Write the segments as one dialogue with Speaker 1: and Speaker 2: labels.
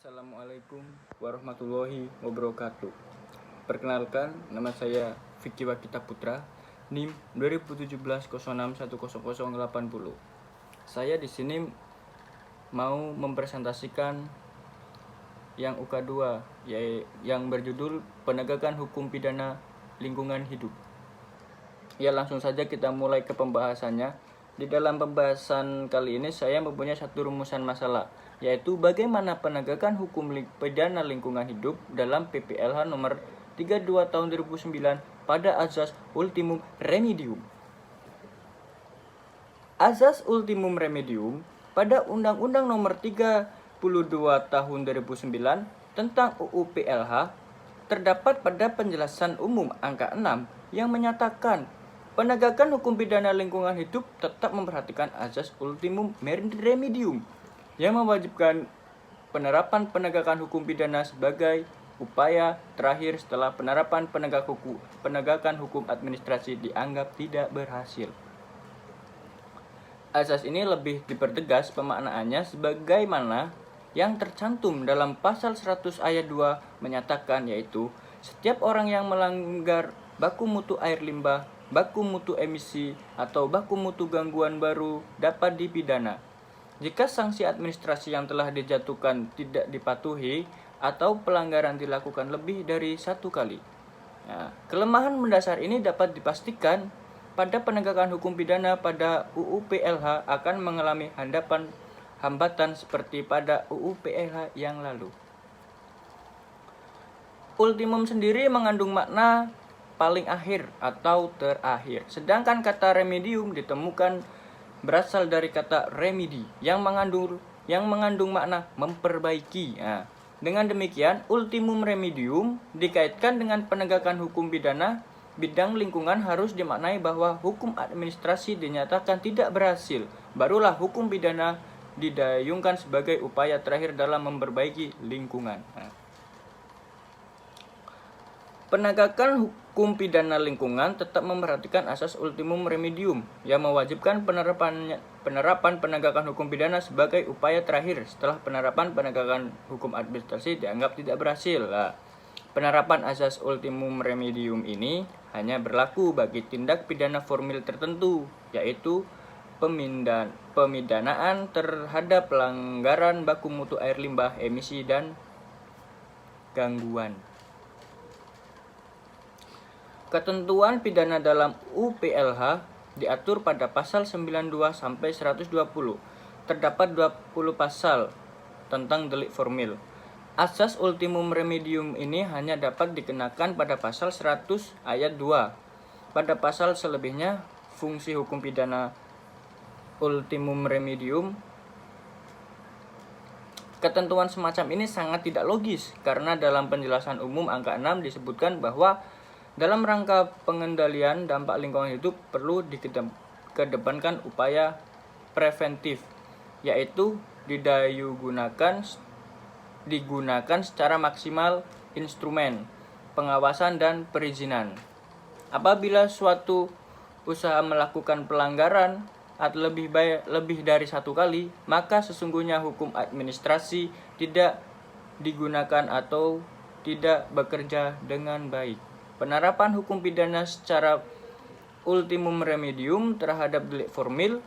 Speaker 1: Assalamualaikum warahmatullahi wabarakatuh. Perkenalkan, nama saya Vicky Wakita Putra, NIM 201706100080. Saya di sini mau mempresentasikan yang UK2, yang berjudul Penegakan Hukum Pidana Lingkungan Hidup. Ya, langsung saja kita mulai ke pembahasannya. Di dalam pembahasan kali ini saya mempunyai satu rumusan masalah, yaitu bagaimana penegakan hukum pidana lingkungan hidup dalam PPLH nomor 32 tahun 2009 pada azas ultimum remedium. Azas ultimum remedium pada Undang-Undang nomor 32 tahun 2009 tentang UU PLH terdapat pada penjelasan umum angka 6 yang menyatakan penegakan hukum pidana lingkungan hidup tetap memperhatikan azas ultimum remedium yang mewajibkan penerapan penegakan hukum pidana sebagai upaya terakhir setelah penerapan penegakan hukum administrasi dianggap tidak berhasil. Azas ini lebih dipertegas pemaknaannya sebagaimana yang tercantum dalam pasal 100 ayat 2 menyatakan, yaitu setiap orang yang melanggar baku mutu air limbah, baku mutu emisi, atau baku mutu gangguan baru dapat dipidana. Jika sanksi administrasi yang telah dijatuhkan tidak dipatuhi atau pelanggaran dilakukan lebih dari satu kali. Nah, kelemahan mendasar ini dapat dipastikan pada penegakan hukum pidana pada UU PLH akan mengalami hambatan seperti pada UU PLH yang lalu. Ultimum sendiri mengandung makna paling akhir atau terakhir. Sedangkan kata remedium ditemukan berasal dari kata remedy yang mengandung makna memperbaiki. Nah, dengan demikian, ultimum remedium dikaitkan dengan penegakan hukum pidana bidang lingkungan harus dimaknai bahwa hukum administrasi dinyatakan tidak berhasil. Barulah hukum pidana didayungkan sebagai upaya terakhir dalam memperbaiki lingkungan. Nah, penegakan hukum pidana lingkungan tetap memperhatikan asas ultimum remedium yang mewajibkan penerapan penegakan hukum pidana sebagai upaya terakhir setelah penerapan penegakan hukum administrasi dianggap tidak berhasil. Nah, penerapan asas ultimum remedium ini hanya berlaku bagi tindak pidana formil tertentu, yaitu pemidanaan terhadap pelanggaran baku mutu air limbah, emisi, dan gangguan. Ketentuan pidana dalam UPLH diatur pada pasal 92 sampai 120. Terdapat 20 pasal tentang delik formil. Asas ultimum remedium ini hanya dapat dikenakan pada pasal 100 ayat 2. Pada pasal selebihnya, fungsi hukum pidana ultimum remedium. Ketentuan semacam ini sangat tidak logis karena dalam penjelasan umum angka 6 disebutkan bahwa dalam rangka pengendalian dampak lingkungan hidup perlu dikedepankan upaya preventif, yaitu digunakan secara maksimal instrumen pengawasan dan perizinan. Apabila suatu usaha melakukan pelanggaran atau lebih dari satu kali, maka sesungguhnya hukum administrasi tidak digunakan atau tidak bekerja dengan baik. Penerapan hukum pidana secara ultimum remedium terhadap delik formil.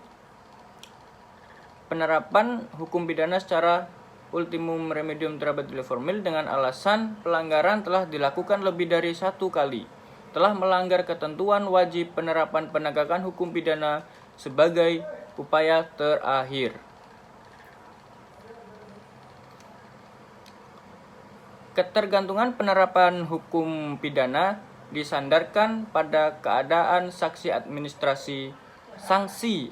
Speaker 1: Penerapan hukum pidana secara ultimum remedium terhadap delik formil dengan alasan pelanggaran telah dilakukan lebih dari satu kali, telah melanggar ketentuan wajib penerapan penegakan hukum pidana sebagai upaya terakhir. Ketergantungan penerapan hukum pidana disandarkan pada keadaan sanksi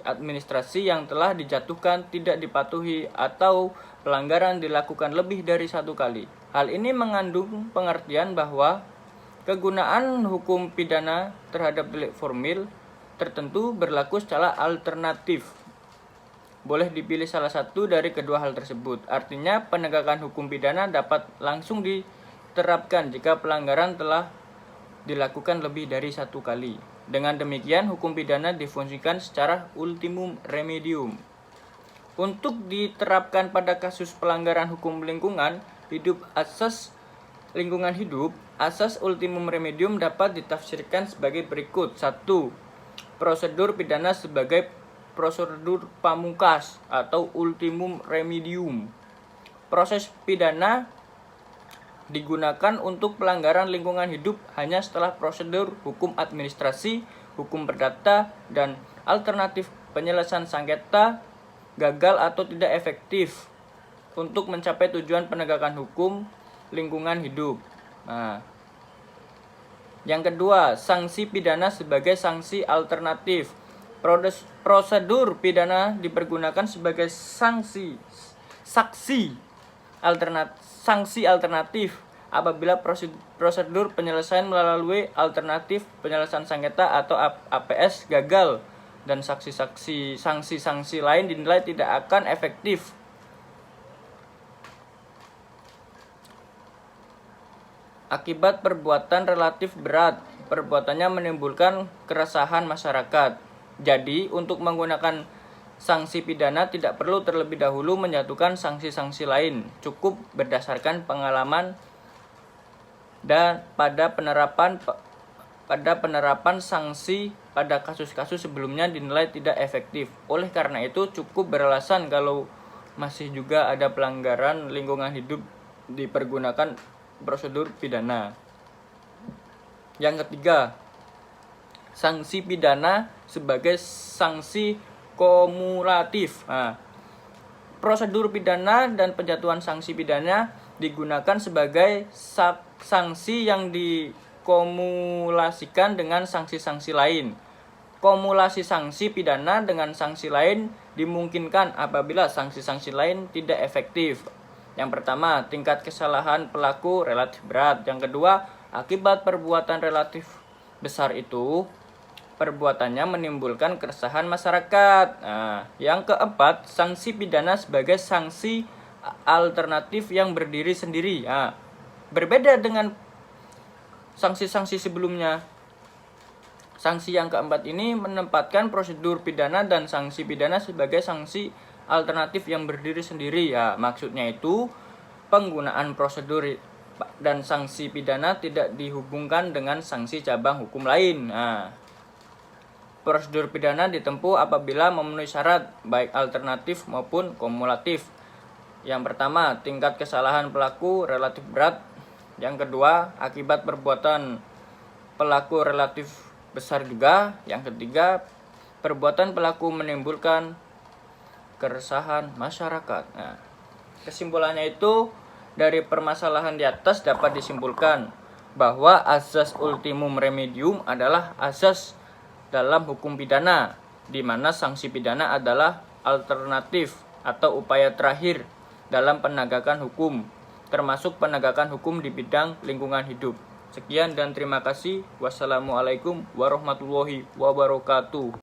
Speaker 1: administrasi yang telah dijatuhkan tidak dipatuhi atau pelanggaran dilakukan lebih dari satu kali. Hal ini mengandung pengertian bahwa kegunaan hukum pidana terhadap delik formil tertentu berlaku secara alternatif. Boleh dipilih salah satu dari kedua hal tersebut. Artinya penegakan hukum pidana dapat langsung diterapkan jika pelanggaran telah dilakukan lebih dari satu kali. Dengan demikian hukum pidana difungsikan secara ultimum remedium. Untuk diterapkan pada kasus pelanggaran hukum lingkungan hidup asas lingkungan hidup, asas ultimum remedium dapat ditafsirkan sebagai berikut. 1. Prosedur pidana sebagai prosedur pamungkas atau ultimum remedium. Proses pidana digunakan untuk pelanggaran lingkungan hidup hanya setelah prosedur hukum administrasi, hukum perdata, dan alternatif penyelesaian sengketa gagal atau tidak efektif untuk mencapai tujuan penegakan hukum lingkungan hidup. Nah, yang kedua, sanksi pidana sebagai sanksi alternatif. Prosedur pidana dipergunakan sebagai sanksi alternatif apabila prosedur penyelesaian melalui alternatif penyelesaian sengketa atau APS gagal dan sanksi-sanksi lain dinilai tidak akan efektif. Akibat perbuatan relatif berat, perbuatannya menimbulkan keresahan masyarakat. Jadi, untuk menggunakan sanksi pidana tidak perlu terlebih dahulu menjatuhkan sanksi-sanksi lain, cukup berdasarkan pengalaman dan pada penerapan sanksi pada kasus-kasus sebelumnya dinilai tidak efektif. Oleh karena itu cukup beralasan kalau masih juga ada pelanggaran lingkungan hidup dipergunakan prosedur pidana. Yang ketiga, sanksi pidana sebagai sanksi kumulatif. Nah, prosedur pidana dan penjatuhan sanksi pidana digunakan sebagai sanksi yang dikumulasikan dengan sanksi-sanksi lain. Kumulasi sanksi pidana dengan sanksi lain dimungkinkan apabila sanksi-sanksi lain tidak efektif. Yang pertama, tingkat kesalahan pelaku relatif berat. Yang kedua, akibat perbuatan relatif besar itu perbuatannya menimbulkan keresahan masyarakat. Nah, yang keempat, sanksi pidana sebagai sanksi alternatif yang berdiri sendiri. Nah, berbeda dengan sanksi-sanksi sebelumnya. Sanksi yang keempat ini menempatkan prosedur pidana dan sanksi pidana sebagai sanksi alternatif yang berdiri sendiri. Ya, maksudnya itu penggunaan prosedur dan sanksi pidana tidak dihubungkan dengan sanksi cabang hukum lain. Nah, prosedur pidana ditempuh apabila memenuhi syarat baik alternatif maupun kumulatif. Yang pertama, tingkat kesalahan pelaku relatif berat. Yang kedua, akibat perbuatan pelaku relatif besar juga. Yang ketiga, perbuatan pelaku menimbulkan keresahan masyarakat. Nah, kesimpulannya itu dari permasalahan di atas dapat disimpulkan bahwa asas ultimum remedium adalah asas dalam hukum pidana, di mana sanksi pidana adalah alternatif atau upaya terakhir dalam penegakan hukum, termasuk penegakan hukum di bidang lingkungan hidup. Sekian dan terima kasih. Wassalamualaikum warahmatullahi wabarakatuh.